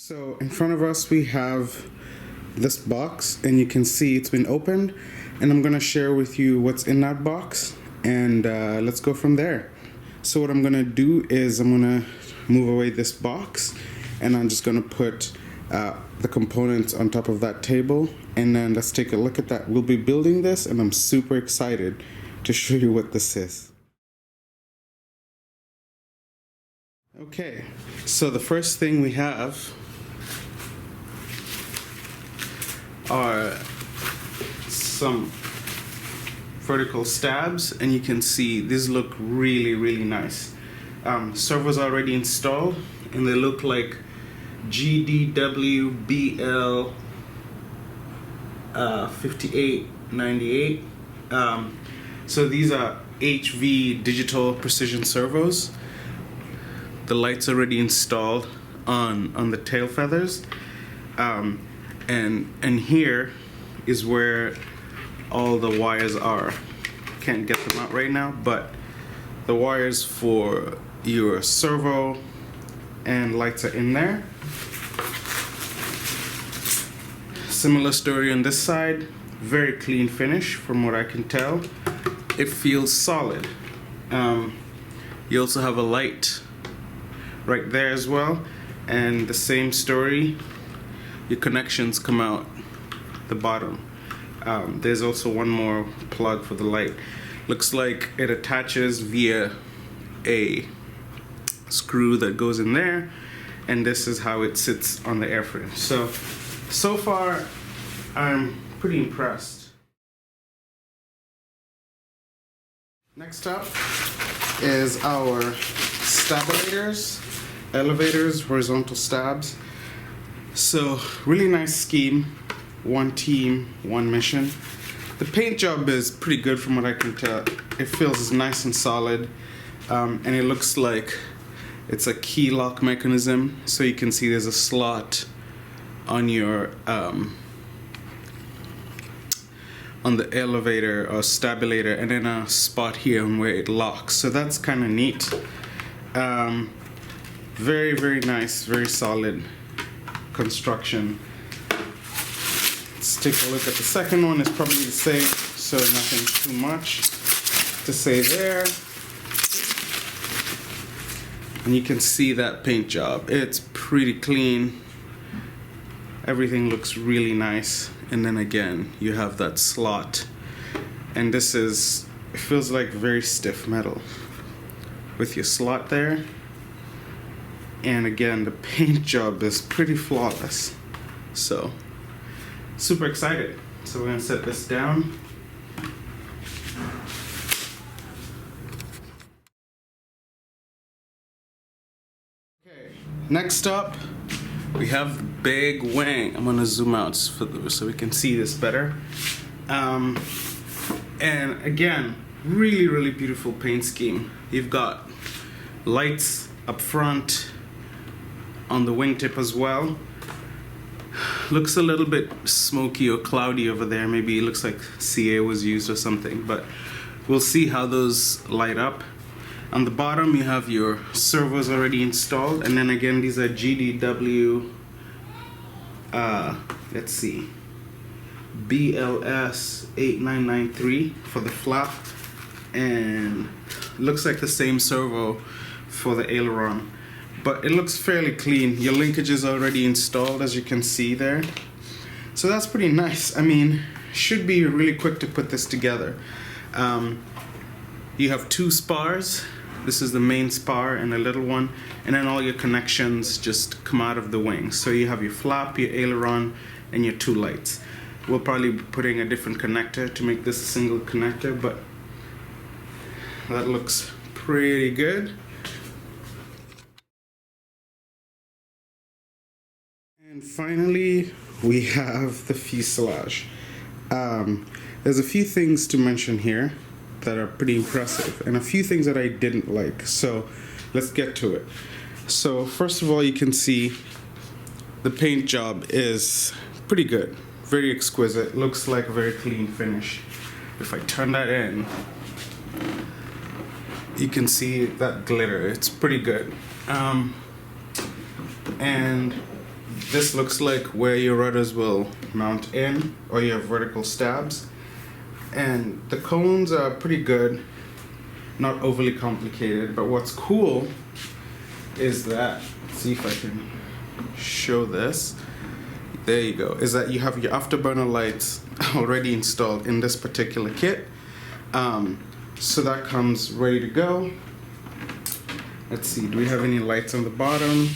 So in front of us we have this box, and you can see it's been opened, and I'm gonna share with you what's in that box, and let's go from there. So what I'm gonna do is I'm gonna move away this box, and I'm just gonna put the components on top of that table, and then let's take a look at that. We'll be building this, and I'm super excited to show you what this is. Okay, so the first thing we have are some vertical stabs, and you can see these look really nice. Servos already installed, and they look like GDW BL 5898. So these are HV digital precision servos. The lights already installed on the tail feathers, and here is where all the wires are. Can't get them out right now, but the wires for your servo and lights are in there. Similar story on this side. Very clean finish from what I can tell. It feels solid. You also have a light right there as well, and the same story. Your connections come out the bottom. There's also one more plug for the light. Looks like it attaches via a screw that goes in there, and this is how it sits on the airframe. So far I'm pretty impressed. Next up is our stabilators, elevators, horizontal stabs. So really nice scheme, one team, one mission. The paint job is pretty good from what I can tell. It feels nice and solid, and it looks like it's a key lock mechanism. So you can see there's a slot on your on the elevator or stabilator, and then a spot here where it locks. So that's kind of neat. Very nice, very solid construction. Let's take a look at the second one. It's probably the same, so nothing too much to say there. And you can see that paint job. It's pretty clean. Everything looks really nice. And then again, you have that slot. And this is, it feels like very stiff metal with your slot there. And again, the paint job is pretty flawless. So, super excited. So we're gonna set this down. Okay, next up, we have the big wing. I'm gonna zoom out so we can see this better. And again, really beautiful paint scheme. You've got lights up front, on the wingtip as well. Looks a little bit smoky or cloudy over there. Maybe it looks like CA was used or something, but we'll see how those light up. On the bottom you have your servos already installed, and then again these are GDW let's see, BLS 8993 for the flap, and looks like the same servo for the aileron. But it looks fairly clean. Your linkage is already installed, as you can see there. So that's pretty nice. I mean, should be really quick to put this together. You have two spars. This is the main spar and a little one. And then all your connections just come out of the wing. So you have your flap, your aileron, and your two lights. We'll probably be putting a different connector to make this a single connector, but that looks pretty good. And finally, we have the fuselage. There's a few things to mention here that are pretty impressive, and a few things that I didn't like. So let's get to it. So first of all, you can see the paint job is pretty good, very exquisite. Looks like a very clean finish. If I turn that in, you can see that glitter. It's pretty good. And this looks like where your rudders will mount in, or your vertical stabs. And the cones are pretty good, not overly complicated, but what's cool is that, let's see if I can show this. There you go, is that you have your afterburner lights already installed in this particular kit. So that comes ready to go. Let's see, do we have any lights on the bottom?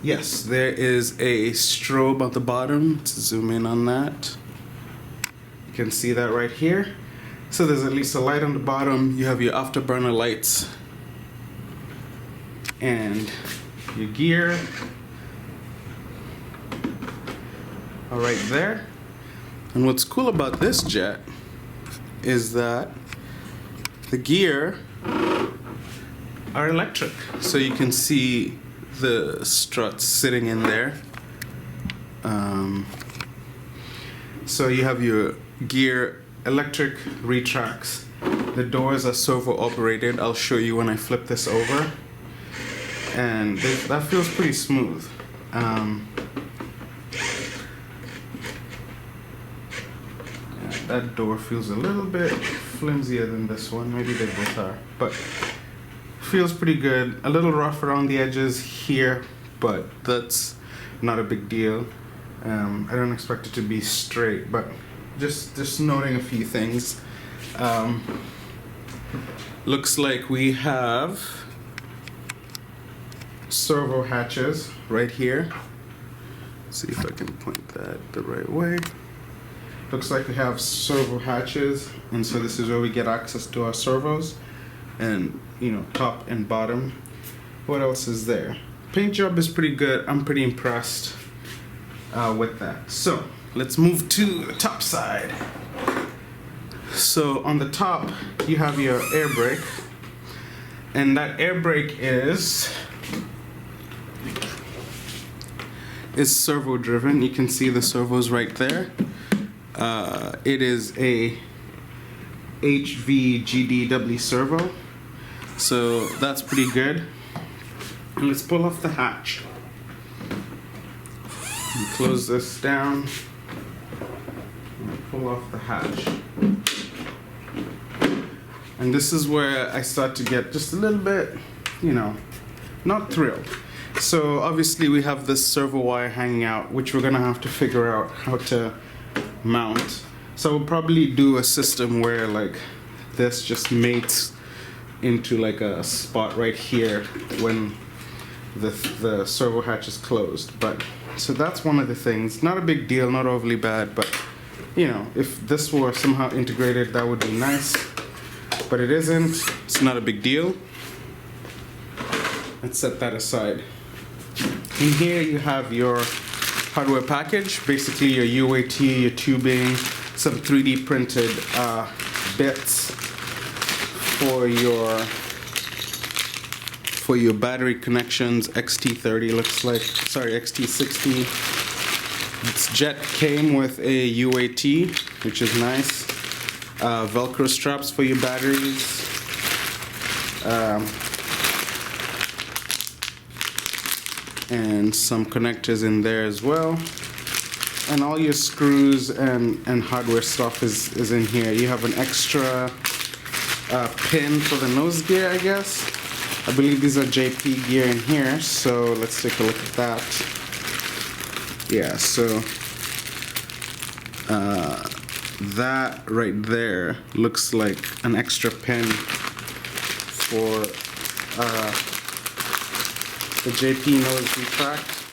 Yes, there is a strobe at the bottom. Let's zoom in on that. You can see that right here. So there's at least a light on the bottom. You have your afterburner lights and your gear are right there. And what's cool about this jet is that the gear are electric. So you can see the struts sitting in there. So you have your gear electric retracts. The doors are servo operated. I'll show you when I flip this over. And that feels pretty smooth. That door feels a little bit flimsier than this one. Maybe they both are, but feels pretty good. A little rough around the edges here, but that's not a big deal. I don't expect it to be straight, but just noting a few things. Looks like we have servo hatches right here. Let's see if I can point that the right way. Looks like we have servo hatches, and so this is where we get access to our servos, and you know, top and bottom. What else is there? Paint job is pretty good. I'm pretty impressed with that. So let's move to the top side. So on the top you have your air brake, and that air brake is servo driven. You can see the servos right there. It is a HVGDW servo, so that's pretty good. And let's pull off the hatch. And close this down. And pull off the hatch. And this is where I start to get just a little bit, you know, not thrilled. So obviously we have this servo wire hanging out, which we're gonna have to figure out how to mount. So we'll probably do a system where like this just mates into like a spot right here when the servo hatch is closed. But so that's one of the things. Not a big deal, not overly bad, but you know, if this were somehow integrated, that would be nice. But it isn't. It's not a big deal. Let's set that aside. In here you have your hardware package, basically your UAT, your tubing, some 3D printed bits for your battery connections. XT30 looks like, sorry, XT60. This jet came with a UAT, which is nice. Velcro straps for your batteries. And some connectors in there as well, and all your screws and hardware stuff is in here. You have an extra pin for the nose gear, I guess. I believe these are JP gear in here, so let's take a look at that. Yeah, so that right there looks like an extra pin for the JP nose retract.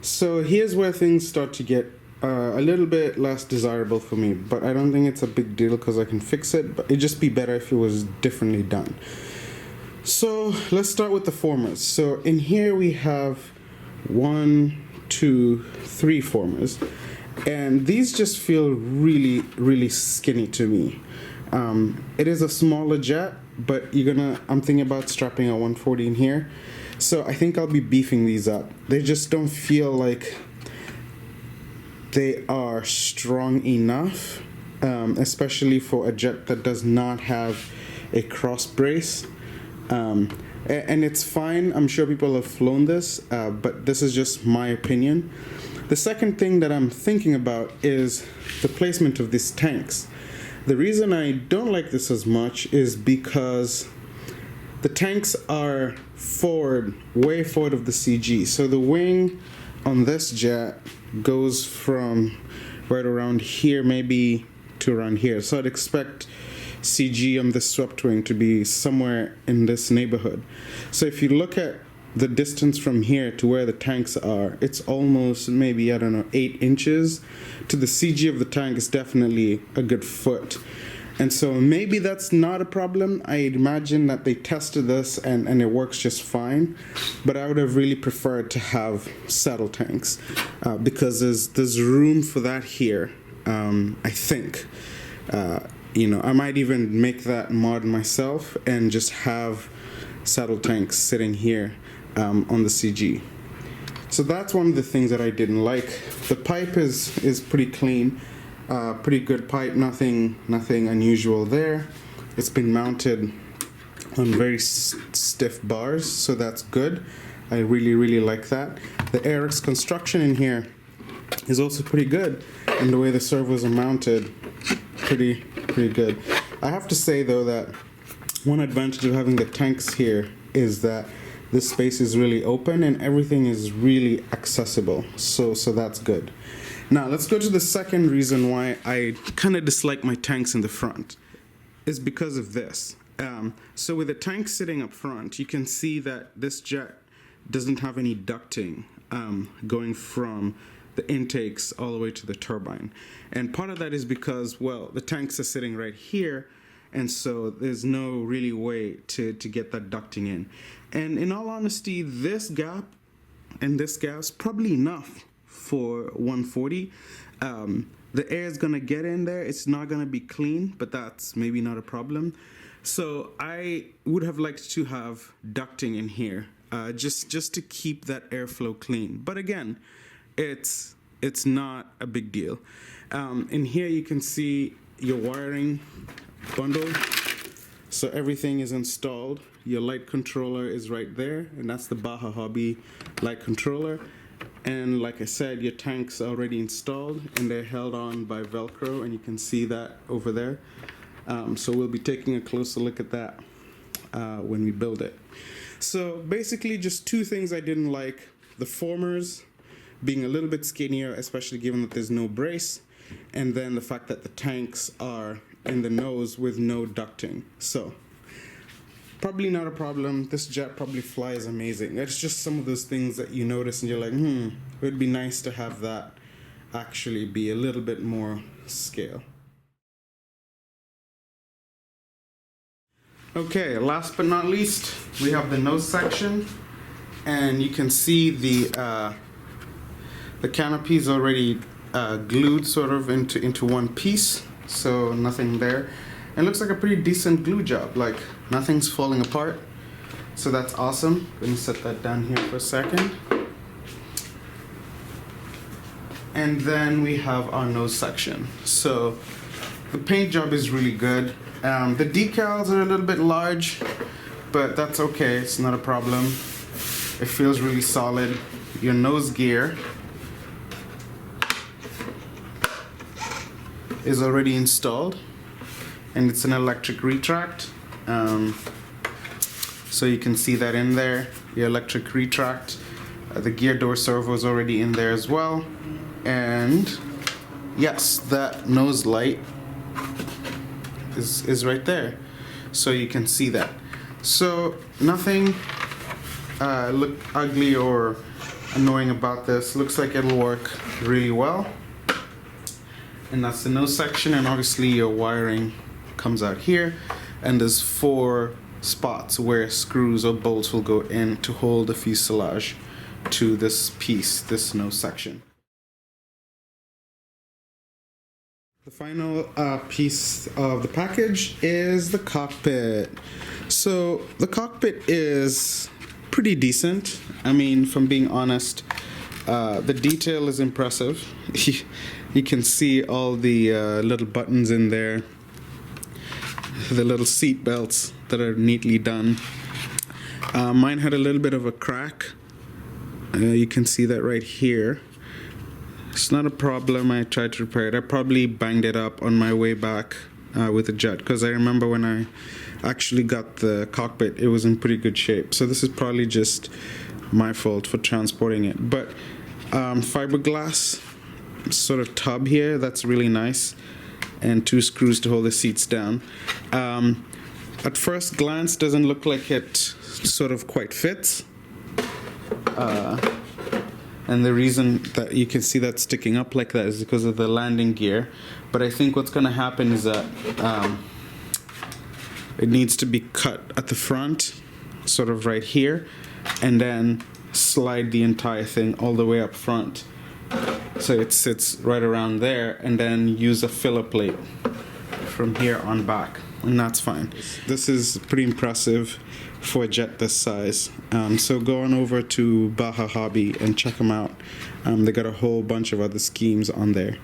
So here's where things start to get a little bit less desirable for me, but I don't think it's a big deal because I can fix it, but it'd just be better if it was differently done. So let's start with the formers. So in here we have 1, 2, 3 formers, and these just feel really, really skinny to me. It is a smaller jet, but I'm thinking about strapping a 140 in here. So I think I'll be beefing these up. They just don't feel like they are strong enough especially for a jet that does not have a cross brace. And it's fine. I'm sure people have flown this, but this is just my opinion. The second thing that I'm thinking about is the placement of these tanks. The reason I don't like this as much is because the tanks are forward, way forward of the CG. So the wing on this jet goes from right around here, maybe to around here. So I'd expect CG on the swept wing to be somewhere in this neighborhood. So if you look at the distance from here to where the tanks are, it's almost maybe, I don't know, 8 inches. To the CG of the tank is definitely a good foot. And so maybe that's not a problem. I imagine that they tested this and it works just fine. But I would have really preferred to have saddle tanks because there's room for that here, I think. I might even make that mod myself and just have saddle tanks sitting here on the CG. So that's one of the things that I didn't like. The pipe is pretty clean, pretty good pipe, nothing unusual there. It's been mounted on very stiff bars, so that's good. I really like that. The AirX construction in here is also pretty good, and the way the servos are mounted, pretty good. I have to say though that one advantage of having the tanks here is that this space is really open and everything is really accessible, so that's good. Now let's go to the second reason why I kind of dislike my tanks in the front, is because of this. So with the tank sitting up front, you can see that this jet doesn't have any ducting going from the intakes all the way to the turbine. And part of that is because, well, the tanks are sitting right here, and so there's no really way to get that ducting in. And in all honesty, this gap and this gap's probably enough for 140. The air is gonna get in there. It's not gonna be clean, but that's maybe not a problem. So I would have liked to have ducting in here, just to keep that airflow clean. But again, it's not a big deal. In here you can see your wiring bundle. So everything is installed. Your light controller is right there, and that's the Baja Hobby light controller. And like I said, your tanks are already installed and they're held on by Velcro, and you can see that over there. So we'll be taking a closer look at that when we build it. So basically just two things I didn't like: the formers being a little bit skinnier, especially given that there's no brace, and then the fact that the tanks are in the nose with no ducting. So probably not a problem. This jet probably flies amazing. It's just some of those things that you notice and you're like, it would be nice to have that actually be a little bit more scale. Okay, last but not least, we have the nose section, and you can see the canopy is already glued sort of into one piece, so nothing there. It looks like a pretty decent glue job, like nothing's falling apart, so that's awesome. Let me set that down here for a second. And then we have our nose section. So the paint job is really good. The decals are a little bit large, but that's okay, it's not a problem. It feels really solid. Your nose gear is already installed, and it's an electric retract. So you can see that in there, your electric retract. The gear door servo is already in there as well. And yes, that nose light is right there, so you can see that. So nothing look ugly or annoying about this. Looks like it'll work really well. And that's the nose section, and obviously your wiring comes out here, and there's 4 spots where screws or bolts will go in to hold the fuselage to this piece, this nose section. The final piece of the package is the cockpit. So the cockpit is pretty decent. I mean, from being honest, The detail is impressive. You can see all the little buttons in there, the little seat belts that are neatly done. Mine had a little bit of a crack. You can see that right here. It's not a problem. I tried to repair it. I probably banged it up on my way back with the jet, because I remember when I actually got the cockpit, it was in pretty good shape. So this is probably just my fault for transporting it. But fiberglass sort of tub here, that's really nice, and 2 screws to hold the seats down. At first glance, doesn't look like it sort of quite fits. And the reason that you can see that sticking up like that is because of the landing gear. But I think what's going to happen is that it needs to be cut at the front, sort of right here, and then slide the entire thing all the way up front, so it sits right around there, and then use a filler plate from here on back, and that's fine. This is pretty impressive for a jet this size. So go on over to Baja Hobby and check them out. They got a whole bunch of other schemes on there.